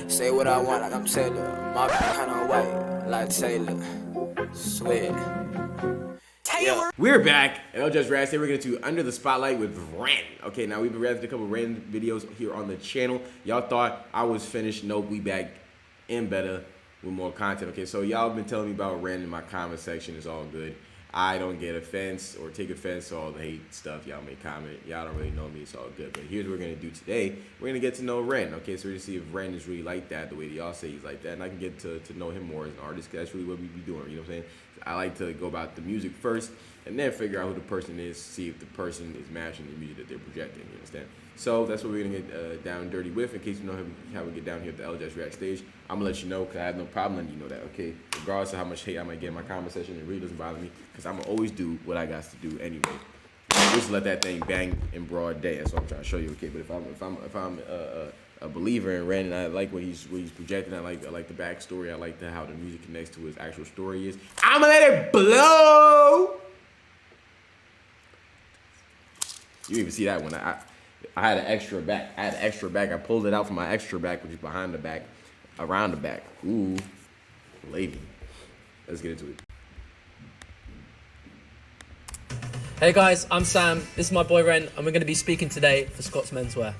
Say what I want like I'm Taylor. My kinda white like Taylor. Swear. Yeah. We're back, and Elajas today we're going to do Under the Spotlight with Ren. Okay, now we've been reacting to a couple of Ren videos here on the channel. Y'all thought I was finished. Nope, we back and better with more content. Okay, so y'all been telling me about Ren in my comment section. It's all good. I don't get offense or take offense to all the hate stuff y'all may comment. Y'all don't really know me, it's all good. But here's what we're going to do today. We're going to get to know Ren. Okay, so we're going to see if Ren is really like that, the way that y'all say he's like that. And I can get to know him more as an artist, because that's really what we be doing, you know what I'm saying? I like to go about the music first and then figure out who the person is, see if the person is matching the music that they're projecting, you understand? So that's what we're going to get down dirty with. In case you know how we get down here at the Elajas React stage, I'm going to let you know, because I have no problem letting you know that, okay? Regardless of how much hate I might get in my comment section, it really doesn't bother me, because I'm going to always do what I got to do anyway. Just let that thing bang in broad day. That's what I'm trying to show you, okay? But if I'm a believer in Ren, and I like what he's projecting, I like the backstory, I like how the music connects to his actual story is, I'm going to let it blow! You didn't even see that one. I had an extra back. I pulled it out from my extra back, which is behind the back, around the back. Ooh, lady. Let's get into it. Hey guys, I'm Sam. This is my boy Ren, and we're going to be speaking today for Scott's Menswear.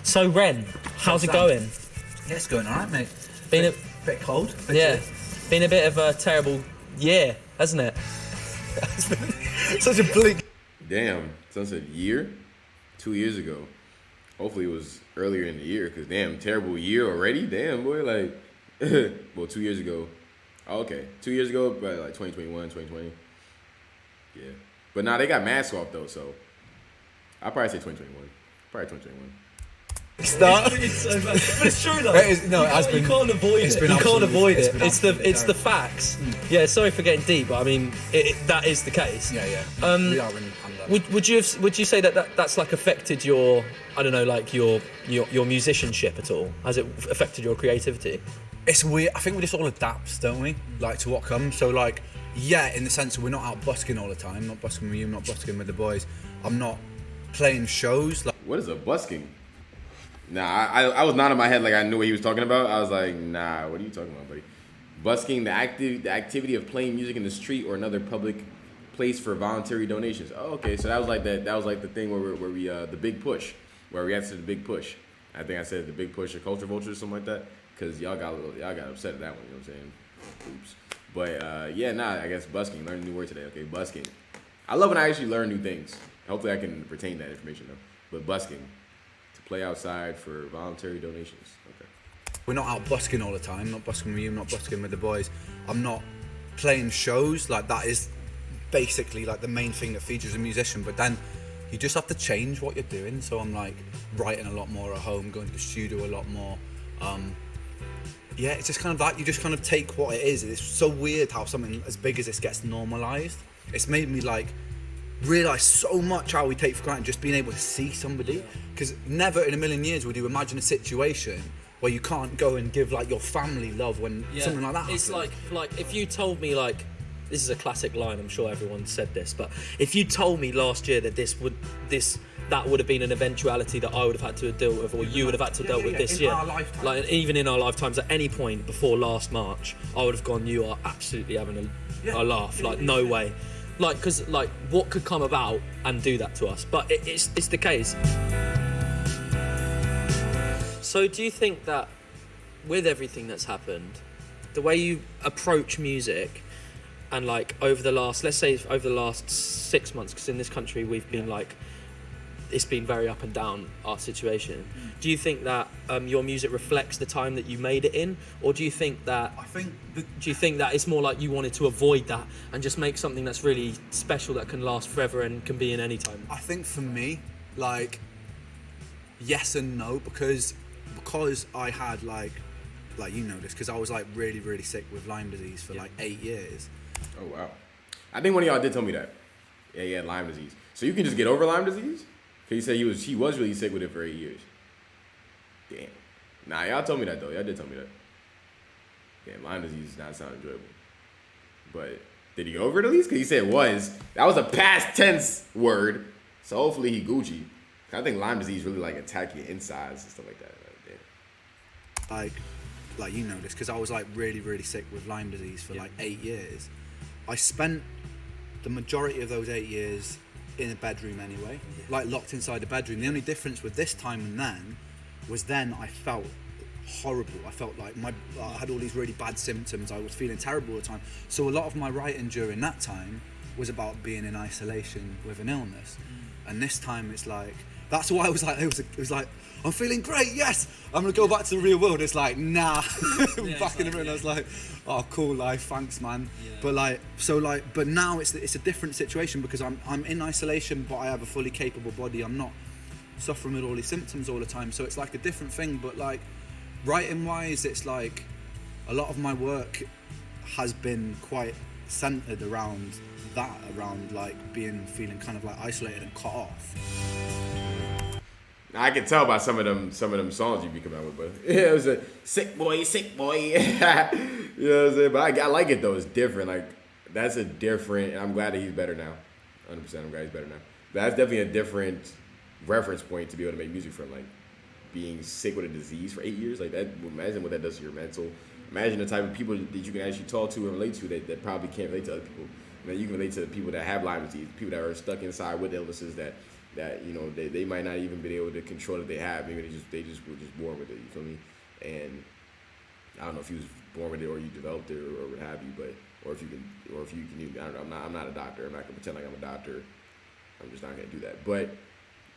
So Ren, how's it going? Yeah, it's going alright, mate. Been a bit cold. yeah, been a bit of a terrible year, hasn't it? Such a bleak. Damn, someone said year? 2 years ago. Hopefully it was earlier in the year, because damn, terrible year already? Damn, boy, like, well, 2 years ago. Oh, okay, 2 years ago, but like 2021, 2020. Yeah. But nah, they got masks off though, so I'll probably say 2021. Probably 2021. Start. It's so bad. But it's true though. You can't avoid it. You can't avoid it. It's the facts. Yeah, sorry for getting deep, but I mean that is the case. Yeah. We are in pandemic. Would you say that's like affected your, I don't know, like your musicianship at all? Has it affected your creativity? It's weird. I think we just all adapt, don't we? Like to what comes. So like, yeah, in the sense that we're not out busking all the time. Not busking with you. Not busking with the boys. I'm not playing shows. Like, what is a busking? Nah, I was nodding my head like I knew what he was talking about. I was like, nah, what are you talking about, buddy? Busking, the activity of playing music in the street or another public place for voluntary donations. Oh, okay, so that was like the thing where we the big push, where we answered the big push. I think I said the big push or culture vulture or something like that, because y'all got upset at that one. You know what I'm saying? Oops. But yeah, nah, I guess busking. Learned a new word today. Okay, busking. I love when I actually learn new things. Hopefully, I can retain that information though. But busking. Play outside for voluntary donations. Okay. we're not out busking all the time. Not busking with you. Not busking with the boys. I'm not playing shows. Like that is basically like the main thing that feeds you as a musician. But then you just have to change what you're doing. So I'm like writing a lot more at home, going to the studio a lot more. Yeah, it's just kind of like you just kind of take what it is. It's so weird how something as big as this gets normalized. It's made me like realize so much how we take for granted just being able to see somebody. Because never in a million years would you imagine a situation where you can't go and give like your family love when something like that happens. It's like if you told me, like, this is a classic line, I'm sure everyone said this, but if you told me last year that that would have been an eventuality that I would have had to deal with, or you would have had to deal with this year. Our lifetime. Like even in our lifetimes, at any point before last March, I would have gone, you are absolutely having a laugh. Like no way. Like, because like what could come about and do that to us? But it's the case. So do you think that with everything that's happened, the way you approach music, and like over the last 6 months, because in this country we've been like, it's been very up and down, our situation. Do you think that your music reflects the time that you made it in, or do you think that it's more like you wanted to avoid that and just make something that's really special that can last forever and can be in any time? I think for me, like, yes and no, because I had like you know this, because I was like really, really sick with Lyme disease for like 8 years. Oh wow! I think one of y'all did tell me that. Yeah, he had Lyme disease. So you can just get over Lyme disease? Cause he said he was really sick with it for 8 years. Damn. Nah, y'all told me that though. Y'all did tell me that. Damn, Lyme disease does not sound enjoyable. But did he go over it at least? Cause he said that was a past tense word. So hopefully he Gucci. I think Lyme disease really like attack your insides and stuff like that. like you know this, because I was like really, really sick with Lyme disease for like 8 years. I spent the majority of those 8 years in a bedroom anyway, like locked inside the bedroom. The only difference with this time and then was then I felt horrible. I felt like I had all these really bad symptoms. I was feeling terrible all the time. So a lot of my writing during that time was about being in isolation with an illness. And this time it's like, that's why I was like, it was like, I'm feeling great, yes, I'm gonna go back to the real world. It's like, nah. Back in the room, I was like, oh, cool life, thanks, man. But but now it's a different situation because I'm in isolation, but I have a fully capable body. I'm not suffering with all these symptoms all the time, so it's like a different thing. But like, writing wise, it's like a lot of my work has been quite centered around that, around like feeling kind of like isolated and cut off. I can tell by some of them songs you be coming out with, but yeah, it was a sick boy. You know what I'm saying? But I like it though. It's different. Like that's a different. And I'm glad that he's better now. 100%. I'm glad he's better now. But that's definitely a different reference point to be able to make music from, like being sick with a disease for 8 years. Like that. Imagine what that does to your mental. Imagine the type of people that you can actually talk to and relate to that probably can't relate to other people. I mean, you can relate to the people that have Lyme disease, people that are stuck inside with illnesses that you know they might not even be able to control that they have. Maybe they just were just born with it. You feel me? And I don't know if you was born with it or you developed it or what have you, but or if you can I don't know. I'm not a doctor. I'm not gonna pretend like I'm a doctor. I'm just not gonna do that. But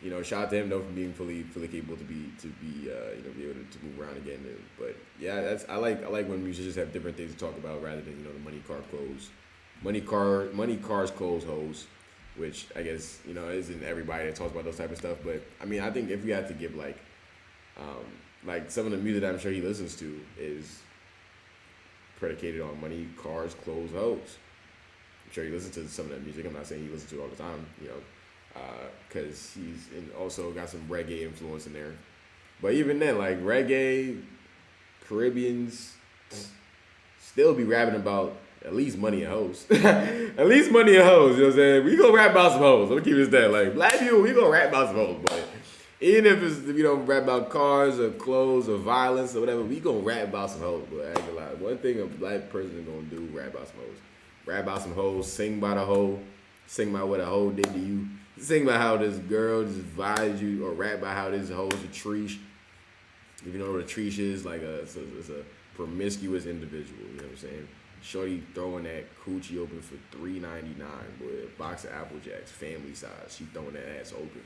you know, shout out to him though for being fully capable to be you know, be able to move around again. But yeah, I like when musicians have different things to talk about rather than, you know, the money, cars, clothes, hoes, which I guess, you know, isn't everybody that talks about those type of stuff. But I mean, I think if we had to give like some of the music that I'm sure he listens to is predicated on money, cars, clothes, hoes. I'm sure he listens to some of that music. I'm not saying he listens to it all the time, you know, because he's also got some reggae influence in there. But even then, like reggae, Caribbeans still be rapping about at least money and hoes. At least money and hoes, you know what I'm saying? We gonna rap about some hoes. Let me keep this that. Like, black people, we gonna rap about some hoes. But even if you don't rap about cars or clothes or violence or whatever, we gonna rap about some hoes. But I ain't gonna lie. One thing a black person is gonna do, rap about some hoes. Rap about some hoes, sing about a hoe, sing about what a hoe did to you. Sing about how this girl just vibes you, or rap about how this hoe's a treesh. If you know what a treesh is, like it's a promiscuous individual, you know what I'm saying? Shorty throwing that coochie open for $3.99, boy. A box of Apple Jacks, family size. She throwing that ass open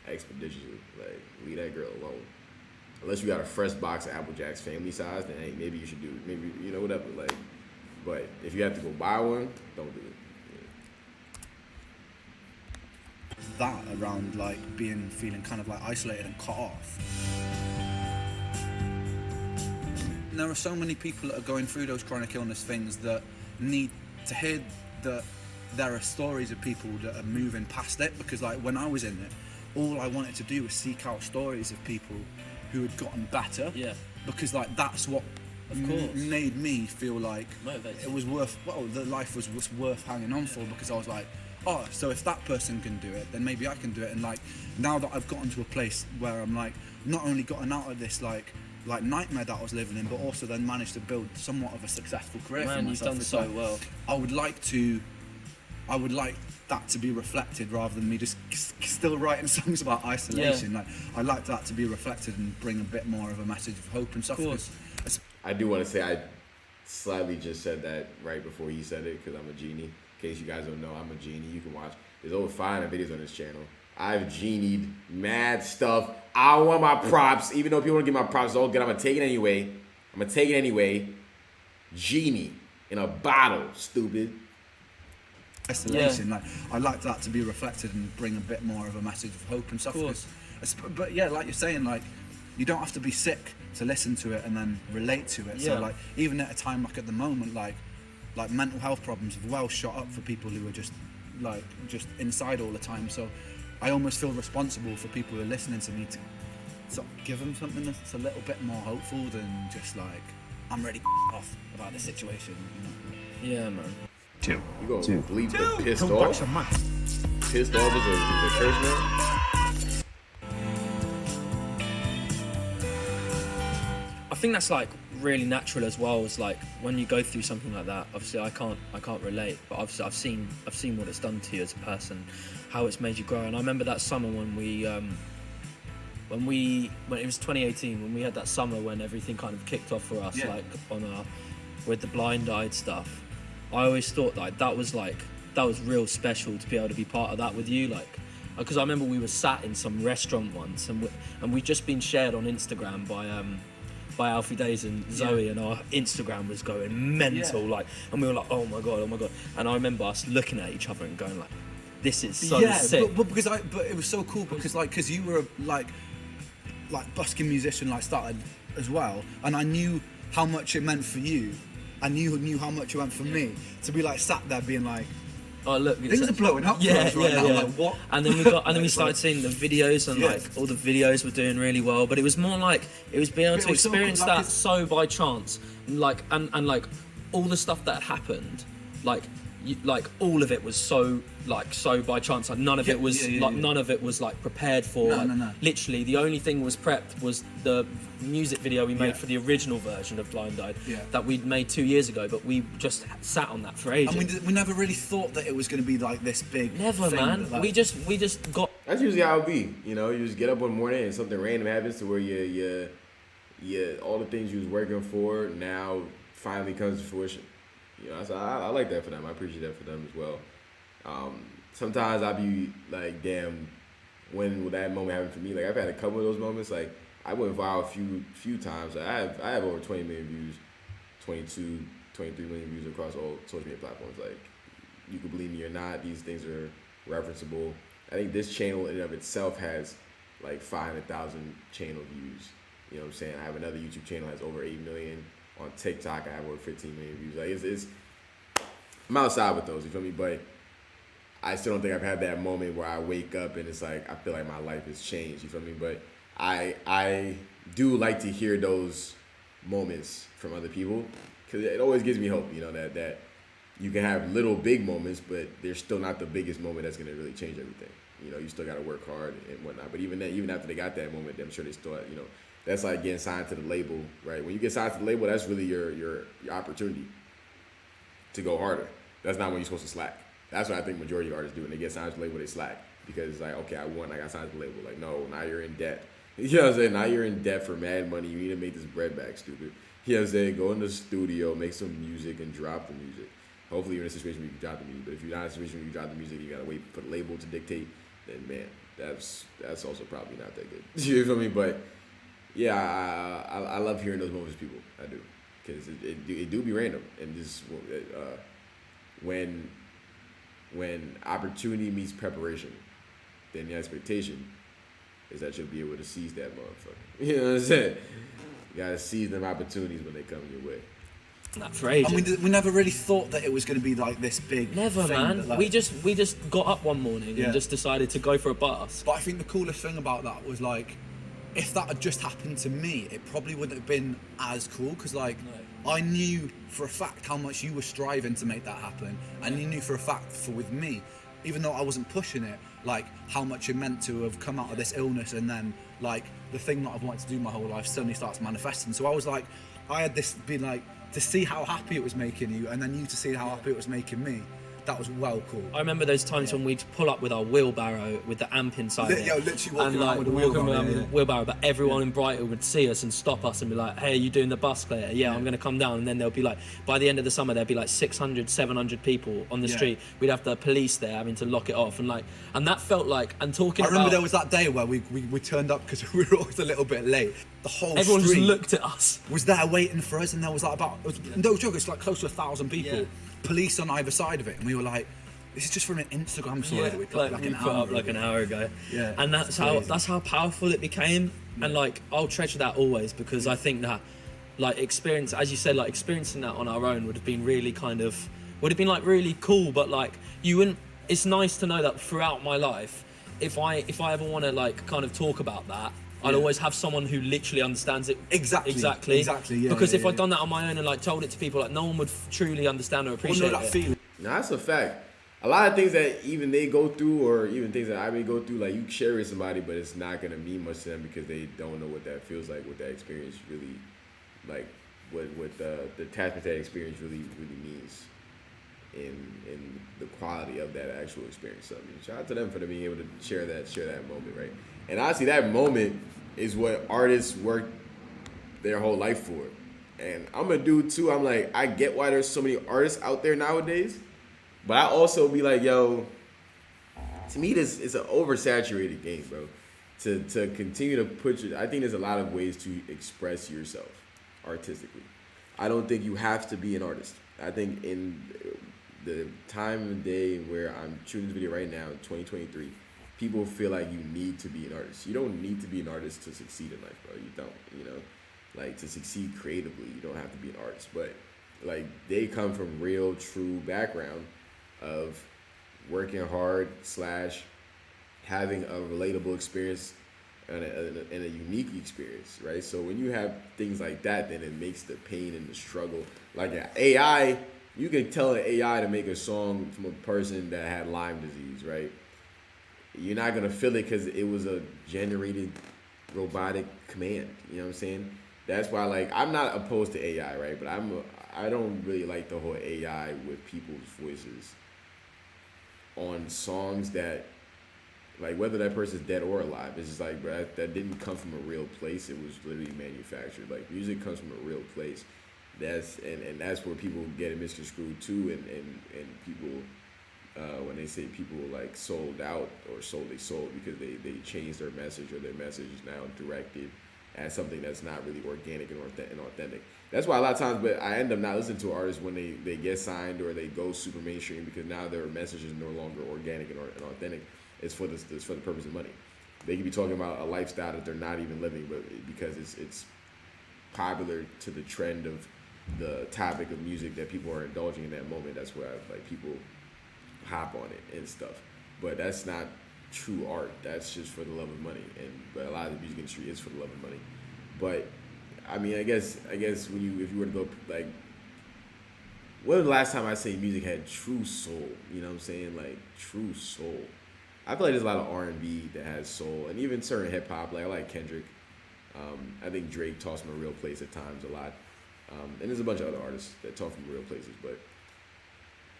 expeditiously. Like, leave that girl alone. Unless you got a fresh box of Apple Jacks, family size, then hey, maybe you should do it. Maybe, you know, whatever. Like, but if you have to go buy one, don't do it. That around like feeling kind of like isolated and cut off. There are so many people that are going through those chronic illness things that need to hear that there are stories of people that are moving past it, because like when I was in it, all I wanted to do was seek out stories of people who had gotten better. Yeah. Because like that's what made me feel like it was the life was worth hanging on for, because I was like, oh, so if that person can do it, then maybe I can do it. And like now that I've gotten to a place where I'm like not only gotten out of this like nightmare that I was living in, but also then managed to build somewhat of a successful career for myself. You've done so well. I would like that to be reflected rather than me just still writing songs about isolation. Like I like that to be reflected and bring a bit more of a message of hope and stuff. I do want to say I slightly just said that right before you said it, because I'm a genie. In case you guys don't know, I'm a genie. You can watch. There's over 500 videos on this channel. I've genied mad stuff. I want my props. Even though people don't get my props, it's all good. I'm going to take it anyway. Genie in a bottle, stupid. Isolation. Like, I like that to be reflected and bring a bit more of a message of hope and stuff. But yeah, like you're saying, like you don't have to be sick to listen to it and then relate to it. So like even at a time like at the moment, like mental health problems have well shot up for people who are just inside all the time. So I almost feel responsible for people who are listening to me to sort of give them something that's a little bit more hopeful than just like, I'm ready off about the situation, you know? Yeah, man. You gonna bleep the pissed off? Pissed off is a curse word? I think that's like really natural as well. Is like when you go through something like that. Obviously, I can't relate, but obviously I've seen what it's done to you as a person, how it's made you grow. And I remember that summer when it was 2018, when we had that summer when everything kind of kicked off for us, like with the blind-eyed stuff. I always thought like that was real special to be able to be part of that with you, like. Because I remember we were sat in some restaurant once, and we'd just been shared on Instagram by Alfie Days and Zoe, and our Instagram was going mental, like, and we were like, oh my god. And I remember us looking at each other and going like, this is so sick. But it was so cool because you were like busking musician, like started as well, and I knew how much it meant for you, and you knew how much it meant for me to be like sat there being like, oh look, things are blowing up for us right now. Like, what? And then we started seeing the videos, and like all the videos were doing really well. But it was more like it was being able to experience that so by chance, like and like all the stuff that happened, like all of it was so by chance. Like none of it was none of it was like prepared for. No. Literally, the only thing was prepped was the music video we made for the original version of Blind Eyed that we'd made 2 years ago, but we just sat on that for ages. And we never really thought that it was going to be like this big. Never, man. That, like, we just got. That's usually how it be. You know, you just get up one morning and something random happens to where you all the things you was working for now finally comes to fruition. You know, so I like that for them. I appreciate that for them as well. Sometimes I be like, damn, when will that moment happen for me? Like I've had a couple of those moments. Like I went viral a few times. I have over 20 million views, 22, 23 million views across all social media platforms. Like you can believe me or not, these things are referenceable. I think this channel in and of itself has like 500,000 channel views. You know what I'm saying? I have another YouTube channel that has over 8 million. On TikTok, I have over 15 million views. Like I'm outside with those, you feel me? But I still don't think I've had that moment where I wake up and it's like I feel like my life has changed, you feel me? But I do like to hear those moments from other people because it always gives me hope, you know, that you can have little big moments, but they're still not the biggest moment that's gonna really change everything. You know, you still gotta work hard and whatnot. But even then, even after they got that moment, I'm sure they still, you know. That's like getting signed to the label, right? When you get signed to the label, that's really your opportunity to go harder. That's not when you're supposed to slack. That's what I think majority of artists do. When they get signed to the label, they slack. Because it's like, okay, I won, I got signed to the label. Like, no, now you're in debt. You know what I'm saying? Now you're in debt for mad money. You need to make this bread back, stupid. You know what I'm saying? Go in the studio, make some music, and drop the music. Hopefully you're in a situation where you can drop the music. But if you're not in a situation where you can drop the music, you got to wait for the label to dictate, then, man, that's also probably not that good. You feel me? But yeah, I love hearing those moments, people. I do, because it do be random, and just when opportunity meets preparation, then the expectation is that you'll be able to seize that motherfucker. You know what I'm saying? You gotta seize them opportunities when they come your way. That for ages. And we never really thought that it was going to be like this big. Never, thing man. that, like, We just got up one morning and just decided to go for a bus. But I think the coolest thing about that was like, if that had just happened to me, it probably wouldn't have been as cool because like I knew for a fact how much you were striving to make that happen, and you knew for a fact with me, even though I wasn't pushing it, like how much it meant to have come out of this illness, and then like the thing that I've wanted to do my whole life suddenly starts manifesting. So I was like, I had this be like to see how happy it was making you, and then you to see how happy it was making me. That was well cool. I remember those times when we'd pull up with our wheelbarrow with the amp inside it. Literally walking and around like with a walking wheelbarrow. around with a wheelbarrow, but everyone in Brighton would see us and stop us and be like, hey, are you doing the bus later? Yeah, I'm going to come down. And then there'll be like, by the end of the summer, there'd be like 600, 700 people on the street. We'd have the police there having to lock it off. And that felt like, and talking about... I remember there was that day where we turned up because we were always a little bit late. The whole everyone street just looked at us. Was there waiting for us, and there was like no joke, it's like close to 1,000 people. Police on either side of it, and we were like, this is just from an Instagram story that we put like an hour ago. Yeah, and that's how powerful it became. And like I'll treasure that always, because I think that like experience, as you said, like experiencing that on our own would have been really like really cool. But like you wouldn't. It's nice to know that throughout my life, if I ever want to like kind of talk about that, I'd always have someone who literally understands it. Exactly. Yeah, because if I'd done that on my own and like told it to people, like no one would truly understand or appreciate that feeling. No, that's a fact. A lot of things that even they go through, or even things that I may go through, like you share with somebody, but it's not gonna mean much to them because they don't know what that feels like, what that experience really like what the attachment to that experience really means in the quality of that actual experience. So I mean, shout out to them for being able to share that moment, right? And honestly, that moment is what artists work their whole life for. And I'm a dude too. I'm like, I get why there's so many artists out there nowadays, but I also be like, yo, to me, this is an oversaturated game, bro. To continue to put I think there's a lot of ways to express yourself artistically. I don't think you have to be an artist. I think in the time and day where I'm shooting this video right now, in 2023, people feel like you need to be an artist. You don't need to be an artist to succeed in life, bro. You don't, you know? Like, to succeed creatively, you don't have to be an artist. But, like, they come from real, true background of working hard / having a relatable experience and a unique experience, right? So when you have things like that, then it makes the pain and the struggle. Like an AI, you can tell an AI to make a song from a person that had Lyme disease, right? You're not gonna feel it because it was a generated robotic command. You know what I'm saying? That's why, like, I'm not opposed to AI, right? But I don't really like the whole AI with people's voices on songs that, like, whether that person's dead or alive, it's just like, bro, that didn't come from a real place. It was literally manufactured. Like, music comes from a real place. That's where people get it misconstrued too, and people when they say people like sold out or sold because they changed their message, or their message is now directed as something that's not really organic and authentic. That's why a lot of times, but I end up not listening to artists when they get signed or they go super mainstream, because now their message is no longer organic and authentic. It's for the purpose of money. They could be talking about a lifestyle that they're not even living, but because it's popular to the trend of the topic of music that people are indulging in that moment. That's where like people hop on it and stuff. But that's not true art. That's just for the love of money. But a lot of the music industry is for the love of money. But I mean, I guess if you were to go like, when was the last time I say music had true soul? You know what I'm saying? Like, true soul. I feel like there's a lot of R&B that has soul, and even certain hip hop. Like, I like Kendrick. I think Drake talks from a real place at times a lot. And there's a bunch of other artists that talk from real places. But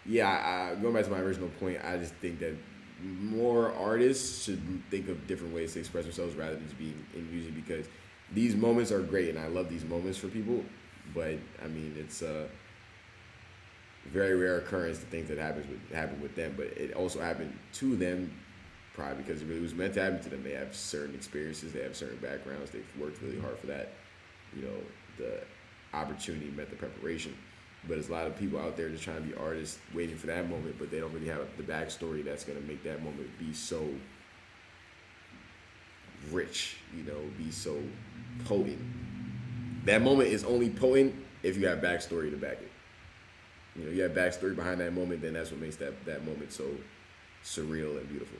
yeah, going back to my original point, I just think that more artists should think of different ways to express themselves rather than just being in music, because these moments are great, and I love these moments for people. But I mean, it's a very rare occurrence, the things that happen with them. But it also happened to them probably because it was meant to happen to them. They have certain experiences, they have certain backgrounds, they've worked really hard for that. You know, the opportunity met the preparation. But there's a lot of people out there just trying to be artists, waiting for that moment, but they don't really have the backstory that's going to make that moment be so rich, you know, be so potent. That moment is only potent if you have backstory to back it. You know, you have backstory behind that moment, then that's what makes that moment so surreal and beautiful.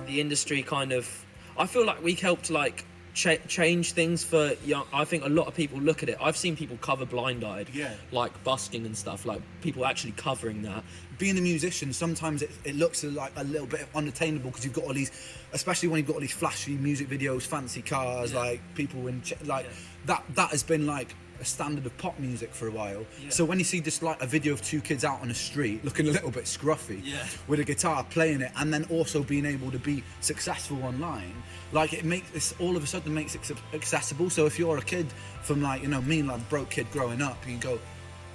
The industry kind of, I feel like we helped like change things for young. I think a lot of people look at it. I've seen people cover Blind Eyed, like busking and stuff, like people actually covering that. Being a musician, sometimes it looks like a little bit unattainable because you've got all these, especially when you've got all these flashy music videos, fancy cars, like people in that has been like a standard of pop music for a while. So when you see just like a video of two kids out on the street looking a little bit scruffy with a guitar playing it, and then also being able to be successful online, like it makes all of a sudden makes it accessible. So if you're a kid from like, you know, me, like a broke kid growing up, you go,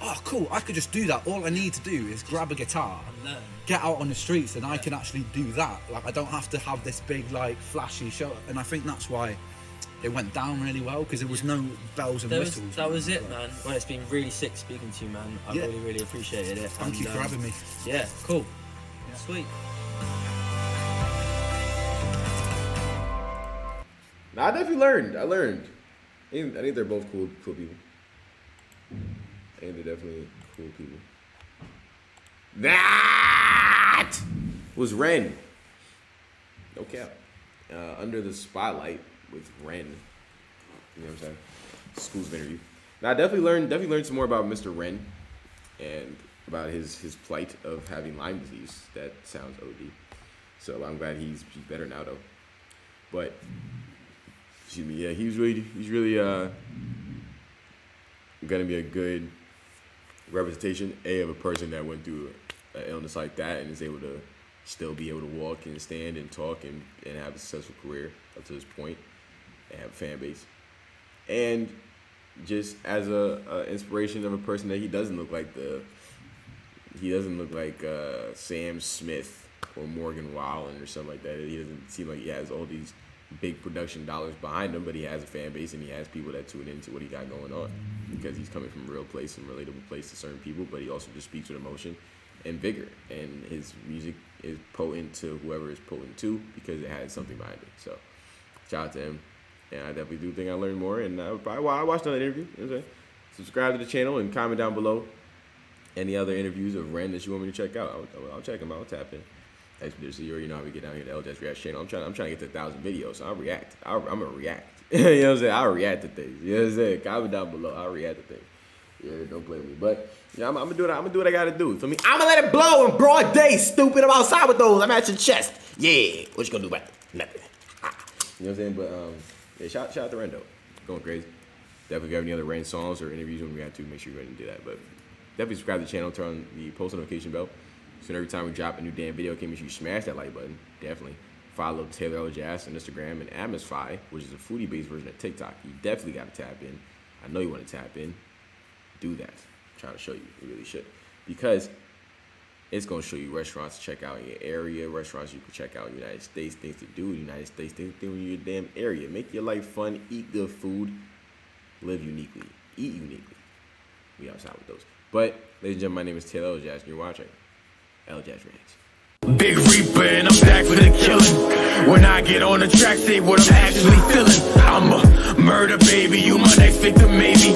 oh cool, I could just do that. All I need to do is grab a guitar, get out on the streets, and I can actually do that. Like, I don't have to have this big like flashy show. And I think that's why it went down really well, because there was no bells and whistles. That was it, man. Well, it's been really sick speaking to you, man. I really appreciated it. Thank you for having me. Yeah, cool. Yeah. Sweet. No, I definitely learned. I think they're both cool people. I think they're definitely cool people. That was Ren. No cap. Under the Spotlight with Ren. You know what I'm saying? School's interview. Now, I definitely learned some more about Mr. Ren and about his plight of having Lyme disease. That sounds OD. So I'm glad he's better now though. But excuse me, yeah, he's really gonna be a good representation of a person that went through an illness like that and is able to still be able to walk and stand and talk and have a successful career up to this point and have a fan base. And just as a inspiration of a person that he doesn't look like Sam Smith or Morgan Wallen or something like that. He doesn't seem like he has all these big production dollars behind him, but he has a fan base and he has people that tune into what he got going on because he's coming from a real place and relatable place to certain people, but he also just speaks with emotion and vigor, and his music is potent to whoever is potent to because it has something behind it. So shout out to him, and I definitely do think I learned more, and I watched another interview. You know what I'm saying? Subscribe to the channel and comment down below any other interviews of Ren that you want me to check out. I'll check them out. I'll tap in. Thanks for this. You already know how we get down here to Elajas React channel. I'm trying to get to 1,000 videos, so I'll react. I'm gonna react. You know what I'm saying? I'll react to things. You know what I'm saying? Comment down below. I'll react to things. Yeah, don't play with me. But yeah, I'm gonna do what I gotta do. For me, I'm gonna let it blow in broad day, stupid. I'm outside with those. I'm at your chest. Yeah. What you gonna do about it? Nothing. You know what I'm saying? But yeah, shout out to Rendo. Going crazy. Definitely if you have any other Ren songs or interviews when we got to, make sure you go ahead and do that. But definitely subscribe to the channel, turn on the post notification bell. So every time we drop a new damn video, make sure you smash that like button. Definitely. Follow Taylor Elajas on Instagram and Atmosphy, which is a foodie-based version of TikTok. You definitely got to tap in. I know you want to tap in. Do that. I'm trying to show you. You really should. Because it's going to show you restaurants to check out in your area, restaurants you can check out in the United States, things to do in the United States, things to do in your damn area. Make your life fun. Eat good food. Live uniquely. Eat uniquely. We outside with those. But, ladies and gentlemen, my name is Taylor Elajas, and you're watching Elajas Reacts. Big Reaper and I'm back for the killing. When I get on the track, say what I'm actually feeling. I'm a murder baby, you my next victim maybe.